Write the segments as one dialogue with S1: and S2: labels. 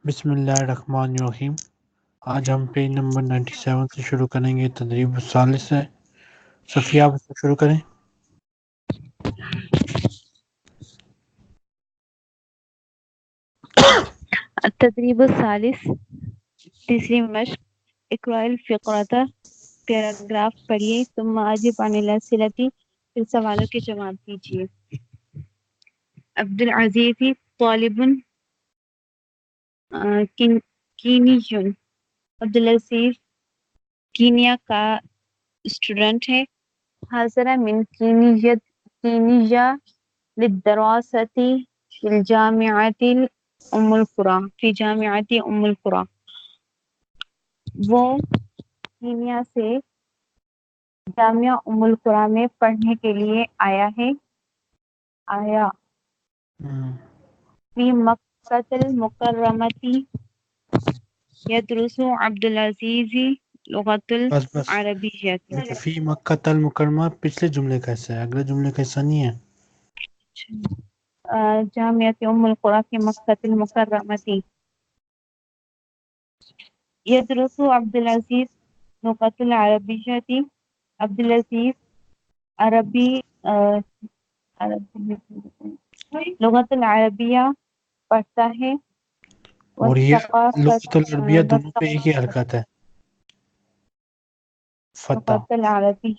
S1: بسم اللہ الرحمن الرحیم۔ آج ہم پیج نمبر 97 سے شروع کریں گے۔ تدریب الثالث ہے۔ صفیہ آپ سے شروع کریں۔
S2: التدریب الثالث، تیسری مشق۔ اقرأ الفقرۃ، پیراگراف پڑھیے، ثم اجب عن الاسئلۃ، پھر سوالوں کے جواب دیجیے۔ عبدالعزیز طالب کینیجن، عبدالعزیز کینیا کا اسٹوڈنٹ ہے۔ حاضر من کینیا للدراسة في الجامعة ام القرى، وہ کینیا سے جامعہ ام القرى میں پڑھنے کے لیے آیا ہے۔ فی مکہ المکرمۃ یدرس عبدالعزیز لغۃ
S1: بس
S2: العربیہ۔
S1: فی مکہ المکرمہ پچھلے جملے کا حصہ ہے، اگلے جملے کا حصہ نہیں ہے۔
S2: جامعہ ام القرى فی مکہ المکرمۃ یدرس عبدالعزیز لغۃ العربیہ، عبدالعزیز عربی لغۃ العربیہ پڑھتا ہے۔
S1: اور یہ لغت العربیہ دونوں پہ ایک ہی حرکت ہے، فتح۔
S2: لغۃ العربیہ،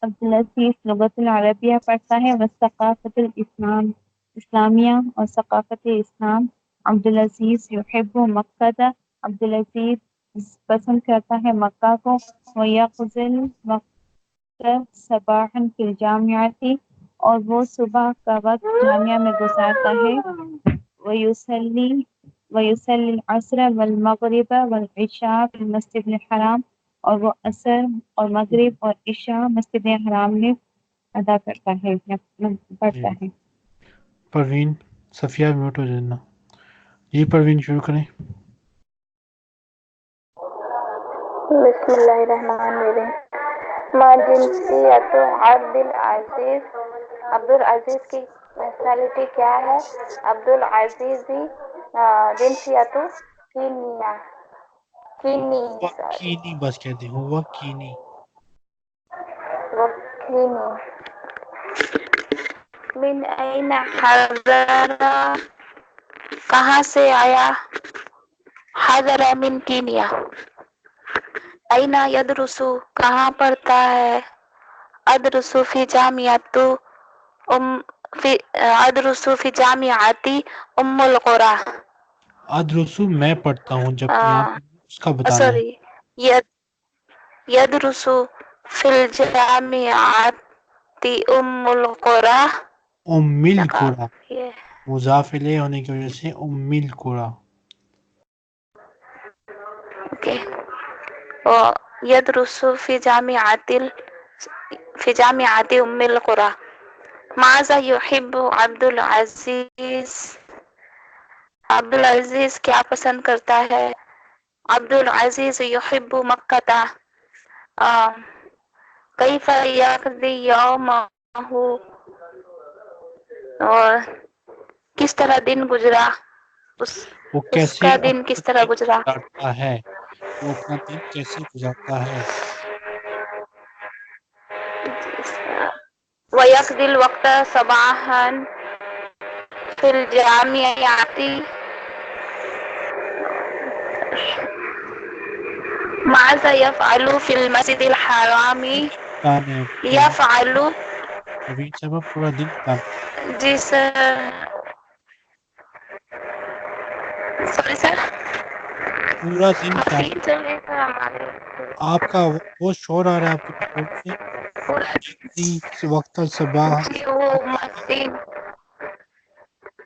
S2: عبدالعزیز لغۃ العربیہ پڑھتا ہے۔ والثقافۃ اسلامیہ، اور ثقافت اسلام۔ عبدالعزیز یحب مکہ، عبدالعزیز پسند کرتا ہے مکہ کو۔ ویقضی الوقت صباحا فی الجامعۃ، اور وہ صبح کا وقت جامعہ میں گزارتا ہے۔ ویصلی العصر والمغرب والعشاء فی المسجد الحرام، اور وہ عصر اور مغرب اور عشاء مسجد حرام میں ادا کرتا ہے یا پڑھتا ہے۔
S1: پروین، صفیہ میوٹ ہو جانا۔ جی پروین شروع کریں۔
S3: بسم اللہ الرحمن الرحیم۔ ما جنسیت عبدالعزیز، عبدالعزیز کی نیشنلٹی کیا ہے؟ عبدالعزیز جنسیت کینیا،
S1: ہوا کینی، بس کہتے ہیں ہوا کینی۔
S3: وہ کینی۔ من این حضر، کہاں سے آیا؟ حضر من کینیا۔ این یدرس، کہاں پڑھتا ہے؟ ادرس فی جامعۃ ادرس فی جامعۃ ام القرى۔
S1: ادرسو میں پڑھتا ہوں، جبکہ یہاں پہ اس کا بتانا ہے۔
S3: سوری، یدرس فی الجامعۃ ام القرى،
S1: ام القرى، مضاف الیہ ہونے کی وجہ سے ام القرى۔
S3: یدرس فی جامعۃ ام القرى۔ ماذا یحب عبدالعزیز، عبدالعزیز کیا پسند کرتا ہے؟ عبدالعزیز یحب مکہ۔ کیف یقضی یومہ، اور کس طرح دن گزرا،
S1: وہ
S3: اس
S1: کیسے
S3: کا دن
S1: اپنا
S3: کس طرح
S1: دن
S3: گزرا؟
S1: گزارتا ہے، وہ اپنا دن کیسے گزارتا ہے۔
S3: وَيَقْضِي الْوَقْتَ صَبَاحًا فِي الْجَامِعَةِ، ماذا يفعل في المسجد الحرام؟ يفعل،
S1: ابھی صاحب پورا دن کام،
S3: جی سر، سوری سر،
S1: پورا دن کام۔
S3: کافی چلے گا ہمارے
S1: آپ کا وہ شور آ رہا ہے آپ کے فون سے۔ وقت الصباح
S3: جی وہ مسجد،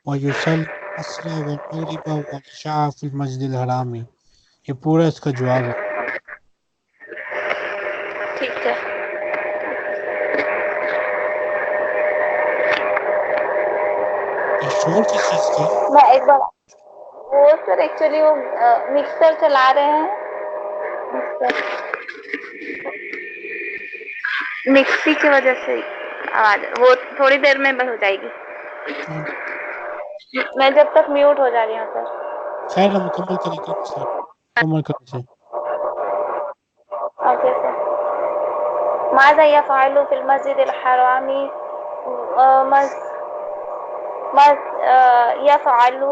S1: ویصلی العصر والمغرب والعشاء فی المسجد الحرام، یہ پورا اس کا جواب ہے۔
S3: ٹھیک ہے۔
S1: یہ شور کس چیز کا ہے؟
S3: میں ایک بار وہ سر ایکچولی وہ مکسر چلا رہے ہیں، مکسی کی وجہ سے آواز، وہ تھوڑی دیر میں بند ہو جائے گی۔ میں جب تک میوٹ ہو جا رہی ہوں سر.
S1: خیر ہم مکمل کریں گے سر، مکمل کریں سے
S3: اوکے سر. ماذا يفعل في المسجد الحرام؟ يفعل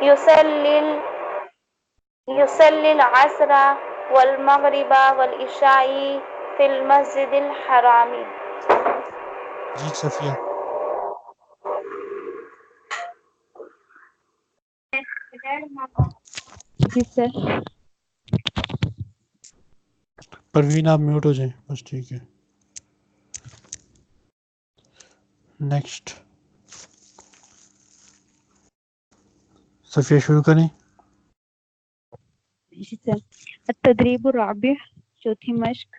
S1: یصلی
S3: يصلي العصر والمغرب والعشاء في المسجد الحرام.
S1: جی صفیہ
S2: جی سر.
S1: پروین آپ میوٹ ہو جائیں بس، ٹھیک ہے. نیکسٹ صفیہ شروع کریں.
S2: جی سر. التدریب الرابع، چوتھی مشق.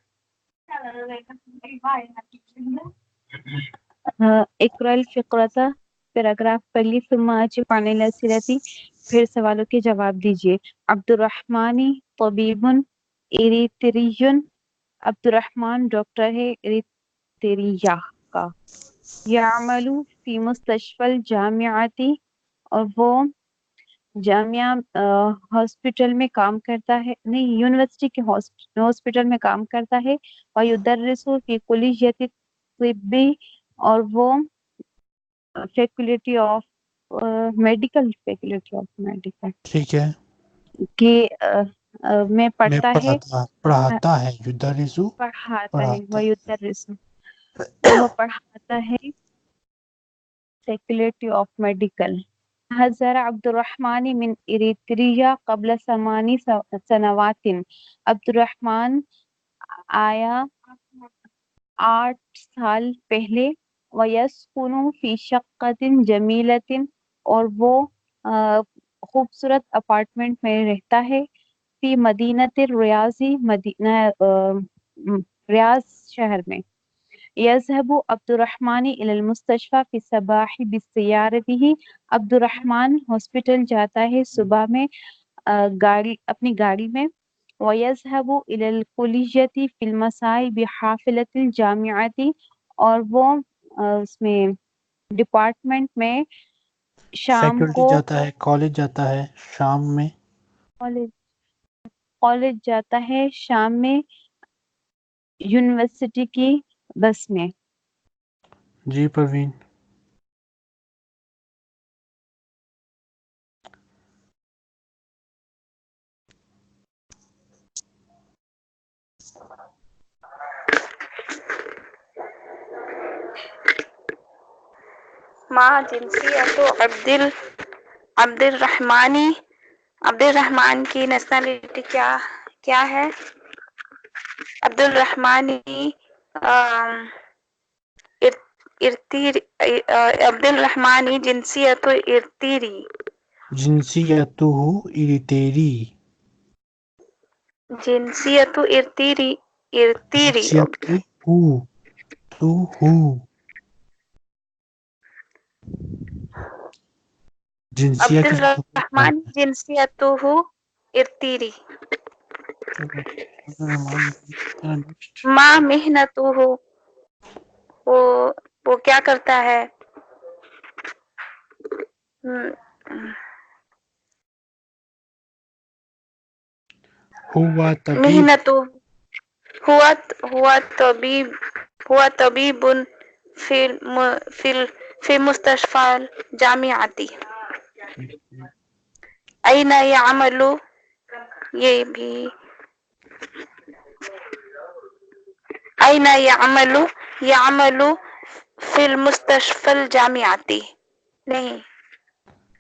S2: اقرأ الفقرة، پیراگراف پڑھ لی. ثم اجب عن الأسئلة، پھر سوالوں کے جواب دیجیے. عبد الرحمن طبیب اریتری، عبد الرحمن ڈاکٹر ہے اریتریا کا. یعمل فی مستشفى الجامعۃ، اور وہ جامعہ ہاسپٹل میں کام کرتا ہے، نہیں یونیورسٹی کے ہاسپٹل میں کام کرتا ہے. ویدرس فی کلیۃ الطب، اور وہ فیکلٹی آف میڈیکل
S1: ٹھیک ہے.
S2: کہ میں
S1: میں
S2: پڑھتا ہے،
S1: پڑھاتا ہے. یدرسو
S2: پڑھاتا ہے.
S1: پڑھاتا.
S2: ویدرس، اور وہ پڑھاتا ہے فیکلٹی آف میڈیکل. حضر عبد الرحمن من اریتریا قبل 8 سنوات، عبد الرحمن آیا 8 سال پہلے. وَيَسْكُنُ فِي شَقَّةٍ جَمِيلَةٍ، اور وہ خوبصورت اپارٹمنٹ میں رہتا ہے. فی مدینۃ الریاض، ریاض شہر میں. یذهب عبد الرحمن الى المستشفى في الصباح بسيارته، عبد الرحمن ہاسپٹل جاتا ہے صبح میں اپنی گاڑی میں. وَيَذْهَبُ إِلَى الْكُلِّيَّةِ فِي الْمَسَاءِ بِحَافِلَةِ الْجَامِعَةِ، اور وہ اس میں ڈپارٹمنٹ میں شام
S1: فیکلٹی
S2: کو
S1: جاتا ہے، کالج جاتا ہے شام میں.
S2: کالج جاتا ہے شام میں یونیورسٹی کی بس میں.
S1: جی پروین.
S3: ما جنسیت عبد الرحمن کی نیشنلٹی کیا ہے؟ عبد الرحمن جنسیت ارتری،
S1: جنسیتہ اریتری.
S3: جنسیت ارتری. اوکے. عبد
S1: جنسیت
S3: الرحمن جنسیتہ ارتری. ما محنتہ، وہ کیا کرتا ہے؟
S1: ہوا طبیب.
S3: محنتہ ہوا طبیب فی مستشفى الجامعۃ. این یعمل، یہ بھی این یعمل فی المستشفى الجامعۃ. نہیں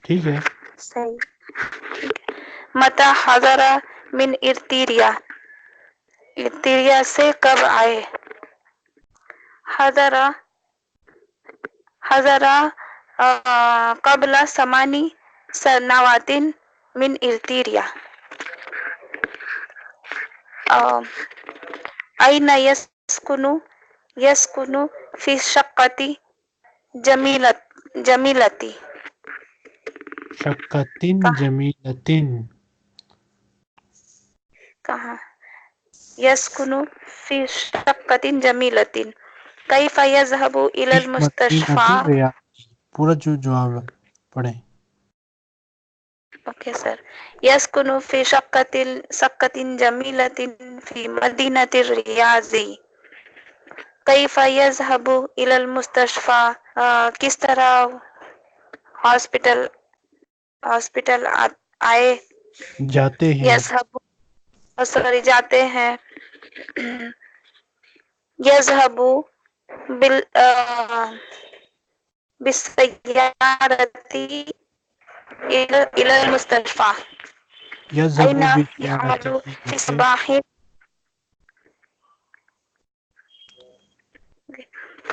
S1: ٹھیک ہے.
S3: صحیح. متی حضر من ارتریا، ارتریا سے کب آئے؟ حضر قبل 8 سنوات من ارتریا. این یسکن فی شقۃ جمیلۃ.
S1: شقۃ جمیلۃ.
S3: کہاں يسكن في شقة جميلة كيف يذهب إلى
S1: فی مدینۃ
S3: المستشفى.
S1: الریاض، پورا جو جواب پڑھیں.
S3: Okay sir. يسكن في شقة جميلة في مدينة الرياض. كيف يذهب إلى المستشفى. کس طرح ہاسپٹل آئے.
S1: جاتے ہیں.
S3: یذهب جاتے ہیں. يذهب بالسيارة إلى المستشفى.
S1: یذهب
S3: أين
S1: بالسیارۃ
S3: يعمل في
S1: اوکے.
S3: الصباح.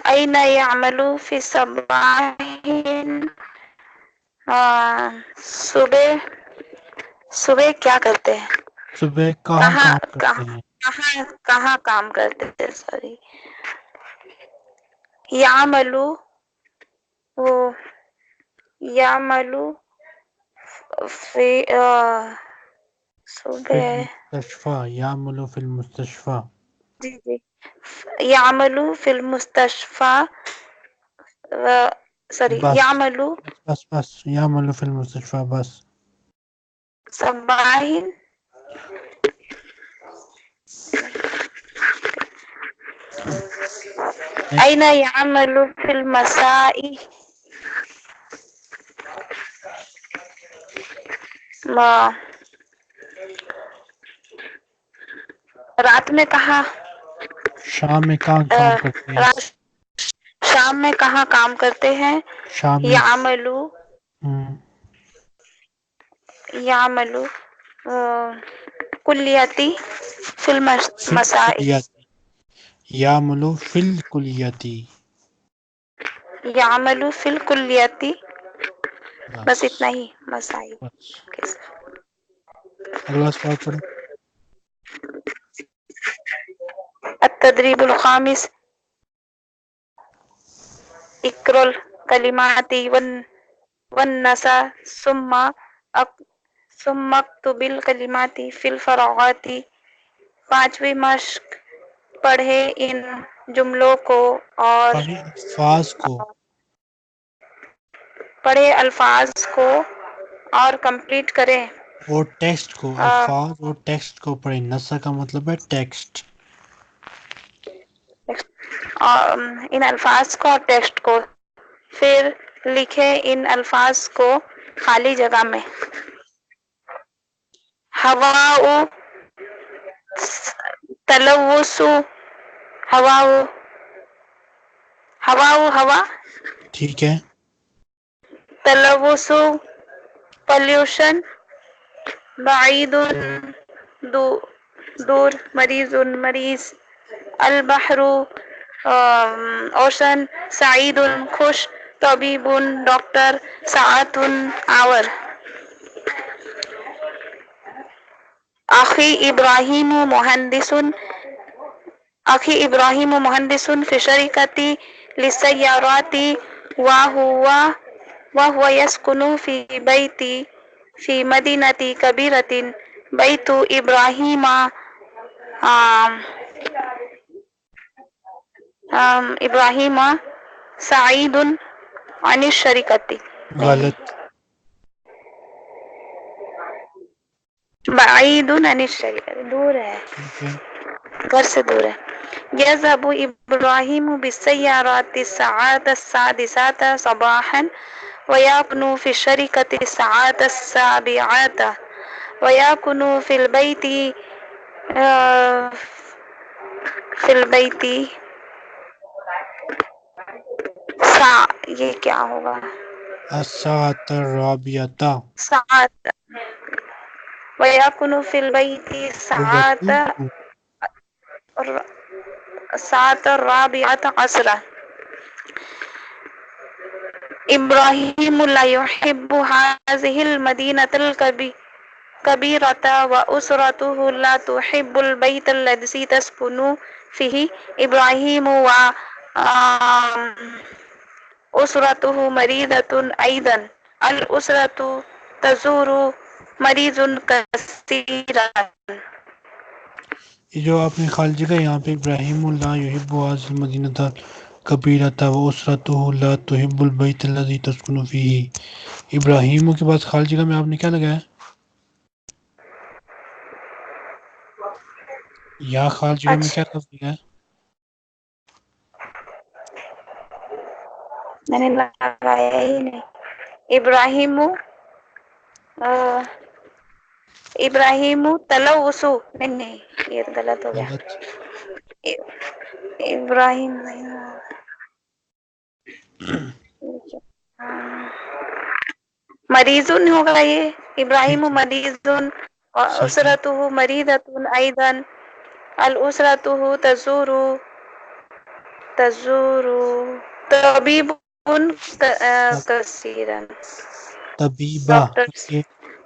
S3: أين يعمل في الصباح. صبح کیا کرتے ہیں.
S1: صبح کہاں کام کرتے ہیں.
S3: کہاں کام کرتے ہیں. سوری. یعمل فی
S1: فی
S3: صبح.
S1: المستشفى، یعمل فی المستشفى.
S3: جی یعمل فی المستشفى. سوری
S1: بس
S3: یعمل
S1: بس یعمل فی المستشفى بس.
S3: صباح. أين يعمل في المساء. رات میں کہاں.
S1: شام میں کہاں کام کرتے ہیں.
S3: شام میں کہاں کام کرتے ہیں.
S1: شام میں
S3: یعمل کلیتی فی المساء.
S1: یعمل فی الکلیتی.
S3: یعمل فی الکلیتی. بس اتنا ہی مسائی.
S1: اگلا سوال پڑھیں.
S3: التدریب الخامس. اقرأ الکلمات والنسا ثم اکتب الکلمات فی الفراغات. پانچویں مشق. پڑھے ان جملوں کو اور پڑھے الفاظ کو اور کمپلیٹ کریں.
S1: اور ٹیکسٹ کو، الفاظ اور ٹیکسٹ کو پڑھیں. نسا کا مطلب ہے ٹیکسٹ.
S3: ان الفاظ کو اور ٹیکسٹ کو. پھر لکھے ان الفاظ کو خالی جگہ میں. ہوا تلوث. ہوا
S1: ٹھیک ہے.
S3: تلوث پلیوشن. بعید دور. مریض. البحر اوشن. سعید خوش. طبیب ڈاکٹر. ساعت آور. اخی ابراہیم مہندس فی شرکت للسیارات وهو يسكن في مدينة كبيرة. بيت إبراهيم سعيد عن الشركة.
S1: غلط.
S3: بعید عن الشركة. دور ہے، گھر سے دور ہے. يذهب إبراهيم بالسيارة الساعة 6 صباحا ويكون في الشركة الساعة 7 ويكون في البيت یہ کیا ہوگا.
S1: الساعة الرابعة.
S3: ساعت. ويكون في البيت الساعة 14. إبراهيم لا يحب هذه المدينة الكبيرة وأسرته لا تحب البيت الذي تسكن فيه. إبراهيم وأسرته مريضة أيضا. الأسرة تزور مریض کثیرا.
S1: یہ جو آپ نے خالجی کا یہاں پہ ابراہیم لا یحب هذه المدینۃ کبیرۃ واسرتہ لا تحب البیت الذی تسکن فیہ، ابراہیم کے بعد خالجی کا میں آپ نے کیا لگایا؟ یا خالجی کا میں کیا
S3: اچھا،
S1: لفظ لگایا؟
S3: میں نے لگایا ہی نہیں. ابراہیم ابراہیم تلوث، نہیں یہ تو غلط ہو گیا.
S1: غلط.
S3: ابراہیم مریضن ہوگا یہ. ابراہیم
S1: ٹھیک ہے
S3: مریضن
S1: صحیح ہے.
S3: اسرتہ مریضۃ ایضا الاسرۃ تزور طبیب کثیرا.
S1: طبیبہ،
S3: ڈاکٹر
S1: کیونکہ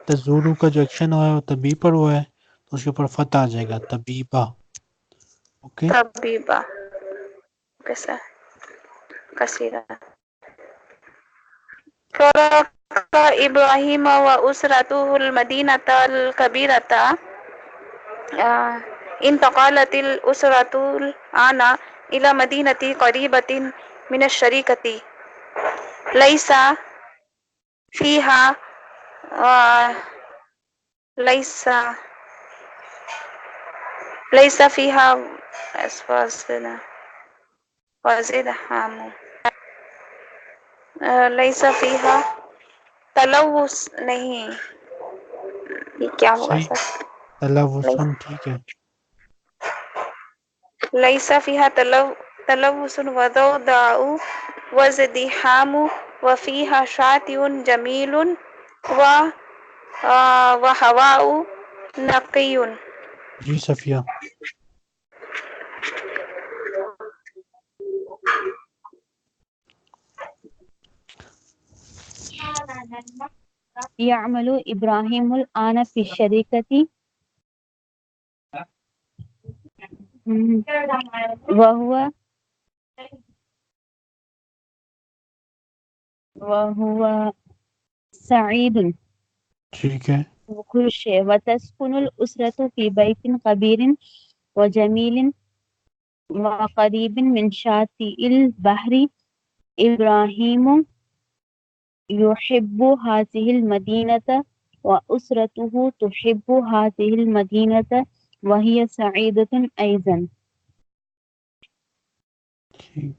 S1: تزورو کا جو ایکشن ہوا ہے وہ طبیب پر ہوا ہے تو اس کے اوپر فتح آ جائے گا، طبیبہ. اوکے.
S3: طبیبہ کیسا کثیرا. فرق ابراہیم و اسرتہ المدینۃ الکبیرۃ انتقلت الاسرۃ الآن إلى مدینۃ قریبۃ من الشریکۃ لیس فیہا لیس فیہا وازدحام لیس فیہا تلوث. نہیں یہ کیا ہوگا
S1: صحیح.
S3: سر؟
S1: تلوثن ٹھیک ہے.
S3: لیس فیہا تلوث وضوضاء وازدحام وفیہا شاطئ جمیل وہواء نقی.
S1: جی صفیہ.
S2: يعمل إبراهيم الآن في الشركة وهو سعيد
S1: ٹھیک ہے.
S2: وخش، وتسكن الأسرة في بيت كبير وجميل وقريب من شاطئ البحر. إبراهيم يحب هذه المدينة وأسرته تحب هذه المدينة وهي سعيدة أيضا.
S1: ٹھیک.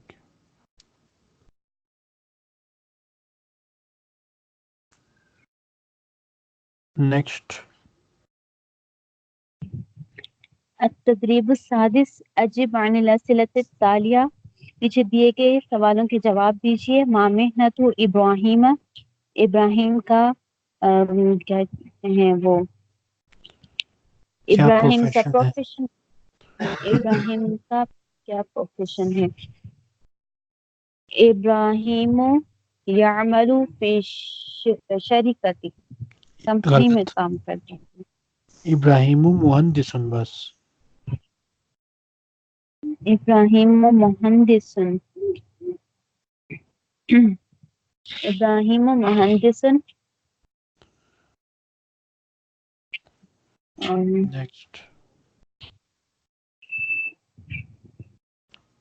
S1: نیکسٹ.
S2: التدریب السادس، اجب عن الأسئلة التالية. پیچھے دیے گئے سوالوں کے جواب دیجیے. ما محنت ابراہیم، ابراہیم کا کیا کہتے ہیں وہ،
S1: کیا
S2: ابراہیم کا
S1: پروفیشن ہے؟
S2: پروفیشن، ابراہیم کا کیا پروفیشن ہے؟ ابراہیم یعمل فی شریکتی، کمپنی میں
S1: غلط.
S2: کام کرتے ہیں.
S1: ابراہیم مہندس بس.
S2: ابراہیم مہندس، ابراہیم مہندس.
S1: نیکسٹ.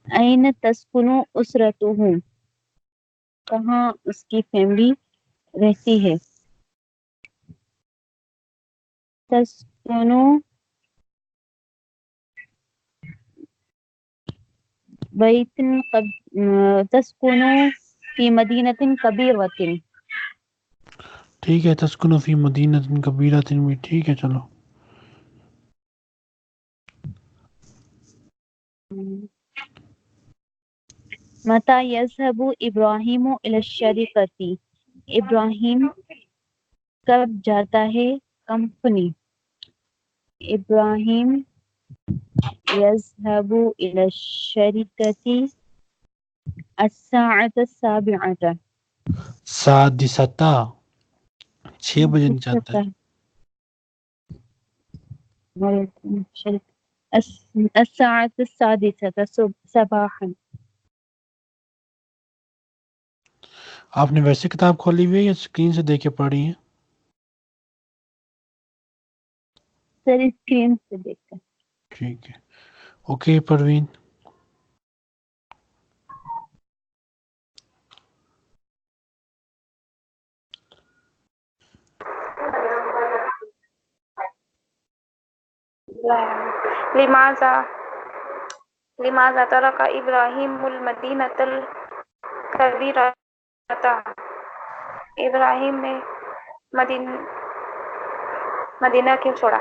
S2: این تسکن اسرتہ، کہاں اس کی فیملی رہتی ہے؟ تسکن بیت تسکن فی مدینۃ کبیرۃ.
S1: ٹھیک ہے. تسکن فی مدینۃ کبیرۃ بھی ٹھیک ہے. چلو.
S2: متی یذهب ابراہیم الی الشریکۃ، ابراہیم کب جاتا ہے کمپنی؟ ابراہیم یذهب الی الشریکۃ الساعۃ السابعۃ.
S1: سادستا 6 بجے جاتا ہے.
S2: الساعة السادسة صباحا.
S1: آپ نے ویسے کتاب کھولی ہوئی ہے یا اسکرین سے دیکھ کے پڑھی ہے؟
S2: سر اسکرین سے دیکھ کر.
S1: ٹھیک ہے. اوکے پروین.
S3: لماذا ترك إبراهيم المدينة الكبيرة. ابراہیم نے مدینہ کیوں چھوڑا؟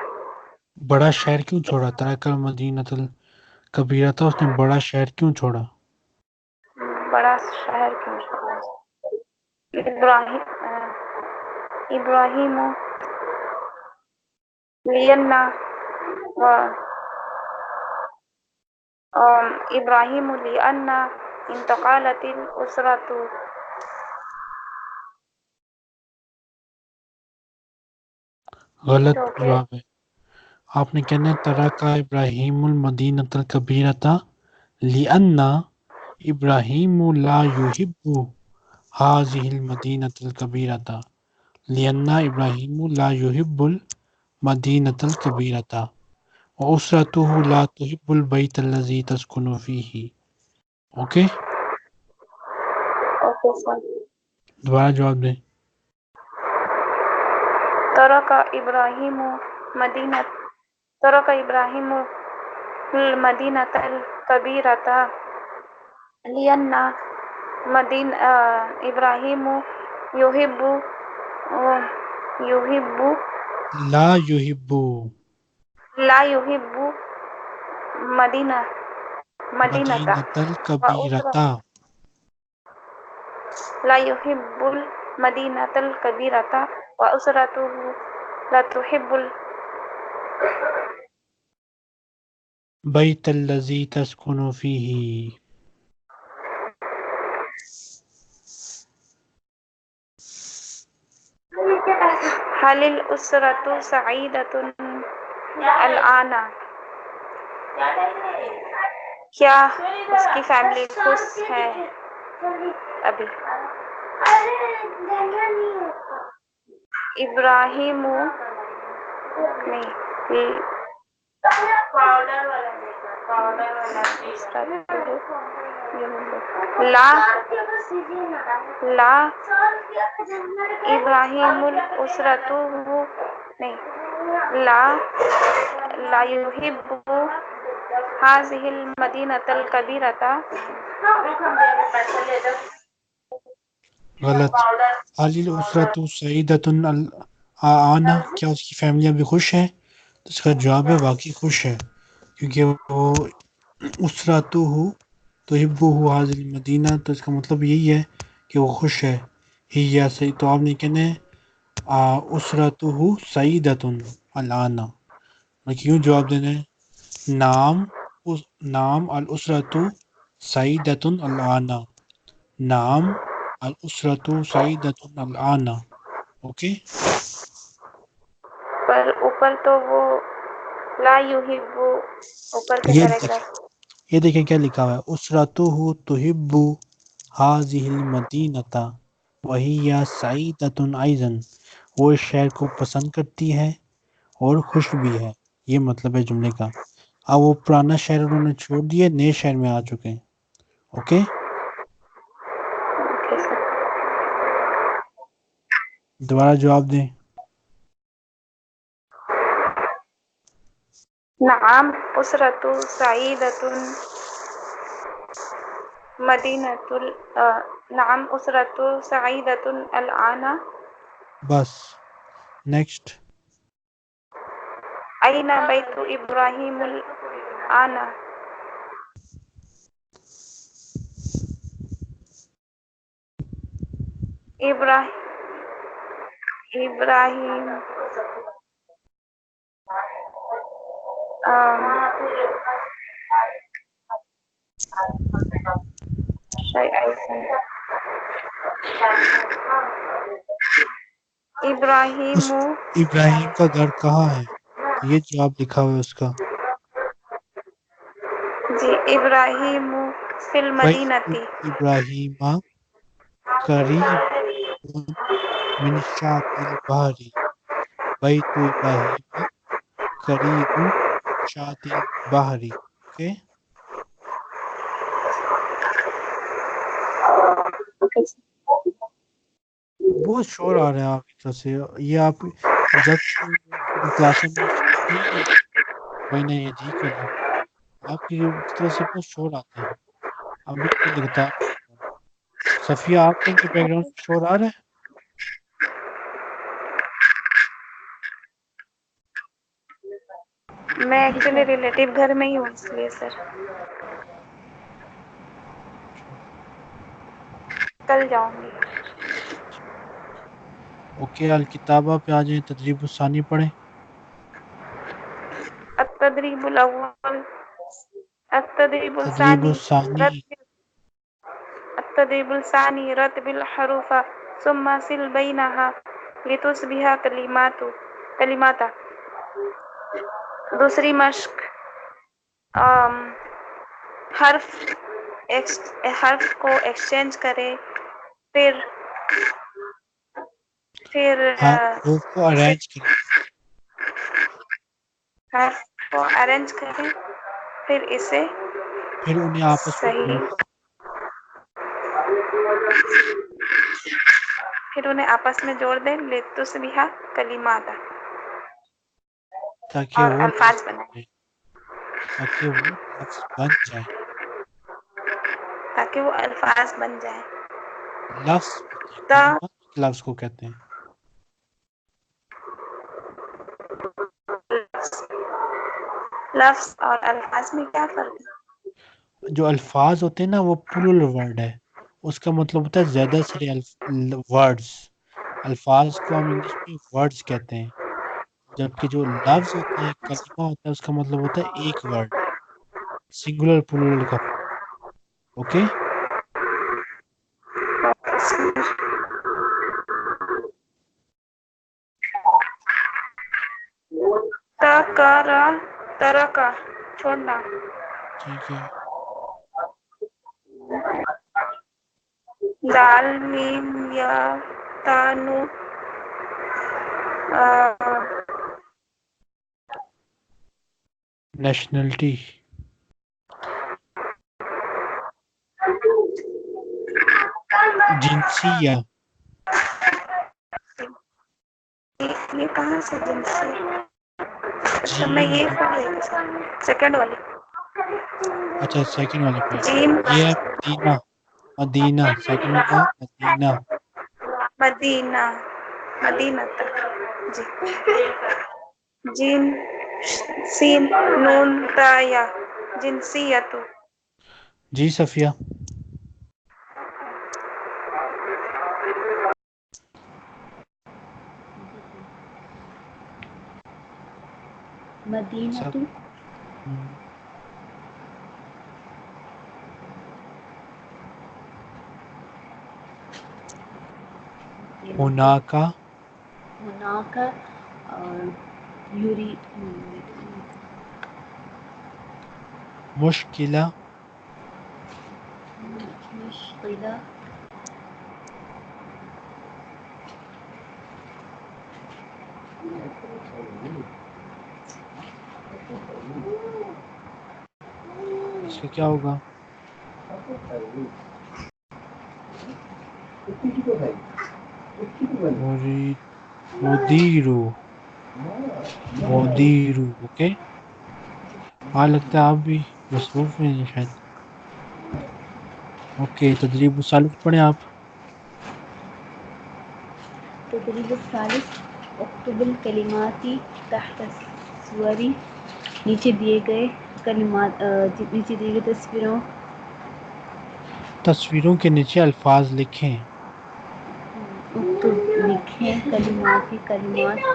S1: بڑا شہر کیوں چھوڑا؟ ترک المدینۃ الکبیرہ تھا، اس نے بڑا شہر کیوں چھوڑا؟
S3: بڑا شہر کیوں چھوڑا؟ ابراہیم لینا ابراہیم لینا انتقالت الاسرۃ.
S1: غلط جواب ہے. آپ نے کہنا ہے ترک ابراہیم المدینۃ الکبیرۃ لأن ابراہیم لا يحب هذه المدینۃ الکبیرۃ. لأن ابراہیم لا يحب المدینۃ الکبیرۃ واسرته لا تحب البیت الذی تسکن فیہ. Okay,
S3: okay sir.
S1: دوبارہ جواب دیں.
S3: ترک ابراہیم المدینۃ الکبیرۃ لأن ابراہیم یحب
S1: لا يحب
S3: مدینۃ
S1: مدینۃ الکبیرۃ.
S3: لا يحب المدینۃ الکبیرۃ واسرته لا تحب
S1: بیت الذی تسکن فیہ.
S3: هل الاسرۃ سعیدۃ الآن. کیا اس کی فیملی خوش ہے ابھی؟ ابراہیم نہیں لا ابراہیم الاسرۃ نہیں لا يحب هذه المدینۃ الکبیرۃ.
S1: غلط. حال الاسرۃ سعیدۃ الآن، کیا اس کی فیملی ابھی خوش ہے؟ تو اس کا جواب ہے واقعی خوش ہے، کیونکہ وہ اسرتہ تحبہ هذه المدینہ، تو اس کا مطلب یہی ہے کہ وہ خوش ہے. ہی یا صحیح، تو آپ نے کہنا ہے اسرتہ سعیدۃ الآن. کیوں جواب دینا ہے؟ نام الاسرۃ سعیدۃ الآن. نام الاسرۃ سعیدۃ الآن. اوکے،
S3: پر اوپر تو وہ لا یحب اوپر کی پیراگراف.
S1: یہ دیکھیں کیا لکھا ہوا ہے، اسرتہ تحب هذه المدینۃ وہی سعیدۃ ایضا. وہ اس شہر کو پسند کرتی ہے اور خوش بھی ہے. یہ مطلب ہے جملے کا. اب وہ پرانا شہر انہوں نے چھوڑ دیا، نئے شہر میں آ چکے ہیں. اوکے، دوبارہ جواب دیں.
S3: نعم اسرۃ سعیدۃ مدینۃ نعم اسرۃ سعیدۃ الآن.
S1: بس نیکسٹ.
S3: أين بيت إبراهيم الآن. إبراهيم
S1: ابراہیم کا گھر کہاں ہے؟ یہ جواب لکھا ہوا ہے اس کا.
S3: جی ابراہیم فی المدینہ.
S1: بیت ابراہیم قریب من شاطئ البحر. بیت ابراہیم قریب شاطئ البحر. اوکے بہت شور آ رہا ہے آپ کی طرف سے. یہ آپ جب سے کلاسوں میں کوئی نہ یہ ٹھیک کر لیں. آپ کی طرف سے بہت شور آتا ہے. اب بالکل لگتا ہے. صفیہ آپ کے بیک گراؤنڈ میں شور آ رہا ہے؟
S3: میں ایکچولی ریلیٹیو گھر میں ہی ہوں اس لیے سر کل جاؤں گی.
S1: اوکے الکتابہ پہ آ جائیں. تدریب الثانی پڑھیں.
S3: التدریب الاول التدریب
S1: تدریب
S3: الثانی
S1: الثانی
S3: التدريب الثاني رتب الحروف ثم سل بينها لتصبح كلمات. دوسری مشق حرف کو ایکسچینج کرے پھر
S1: حروف کو ارینج کریں.
S3: حرف کو ارینج کریں پھر اسے
S1: پھر انہیں آپس میں
S3: صحیح
S1: جوڑیں.
S3: پھر انہیں آپس میں جوڑ دیں لتصبح کلمات
S1: تاکہ
S3: اور
S1: وہ
S3: الفاظ
S1: لفظ
S3: بنائیں
S1: بنے. تاکہ وہ لفظ بن جائیں.
S3: تاکہ وہ الفاظ بن جائیں.
S1: لفظ بنے.
S3: تا
S1: کلمہ ایک لفظ کو کہتے ہیں.
S3: لفظ اور الفاظ میں کیا فرق ہے؟
S1: جو الفاظ ہوتے ہیں نا وہ پلورل ورڈ ہے. اس کا مطلب ہوتا ہے زیادہ سارے ورڈز. الفاظ کو ہم انگلش میں ورڈز کہتے ہیں. جبکہ جو لفظ ہوتا ہے کلمہ ہوتا ہے اس کا مطلب ہوتا ہے ایک ورڈ. سنگولر پلورل کا. اوکے
S3: ترکا چھوڑنا.
S1: ٹھیک ہے.
S3: دال میم یا تانو
S1: نیشنلٹی. جنسیہ.
S3: یہ کہاں سے جنسی؟ اچھا میں
S1: جیم
S3: یہ پڑھ رہی تھی سیکنڈ والی.
S1: اچھا سیکنڈ والے پہ.
S3: جیم
S1: یہ ہے مدینہ. مدینہ سیکنڈ والا مدینہ.
S3: مدینہ مدینہ تک جی. جیم سین نون تا یا جنسیت.
S1: جی صفیہ.
S2: مدینہ
S1: سب
S2: تو
S1: ہونا کا
S2: کا اور یوری
S1: مشکلہ.
S2: مشکلہ
S1: اس کا کیا ہوگا؟ مدیرو. مدیرو. اوکے ہاں لگتا ہے آپ بھی مصروف میں ہیں شاید. اوکے تدریب الثالث پڑھیں آپ.
S2: تدریب الثالث اکتب الکلمات تحت الصور. نیچے دیے گئے کلمات نیچے دیے گئے
S1: تصویروں کے نیچے الفاظ لکھیں.
S2: اکتب لکھیں کلمات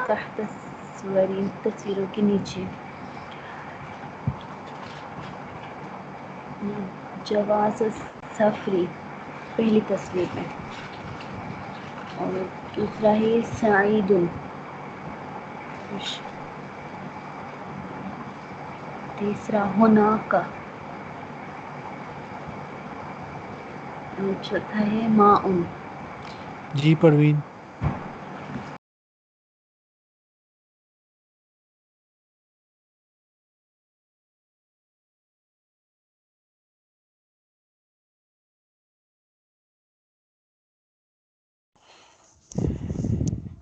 S2: تحت الصور تصویروں کے نیچے. جواز السفر پہلی تصویر میں. اور دوسرا ہے سعید. تیسرا ہناک. چوتھا ہے ماء.
S1: جی پروین.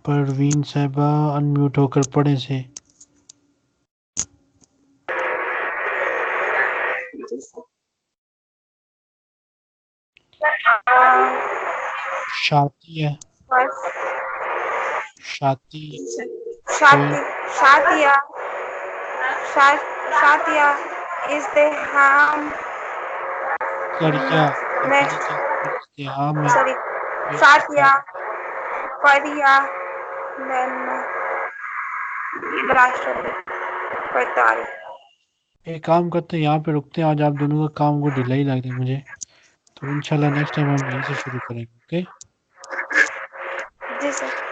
S1: پروین صاحبہ انمیوٹ ہو کر پڑھیں سے. شاتیہ شاتی کوئی
S3: Shatia is the ham.
S1: کڑیا
S3: Next,
S1: ازدحام میں
S3: sorry,
S1: بے
S3: Shatia,
S1: شمار
S3: Faria, then Rashtra, Patari.
S1: ایک کام کرتے ہیں یہاں پہ رکتے ہیں. آج آپ دونوں کا کام کو ڈیلائی لگ رہی ہے مجھے, تو انشاءاللہ نیکسٹ ٹائم ہم یہیں سے شروع کریں گے. Okay
S3: Ji sir.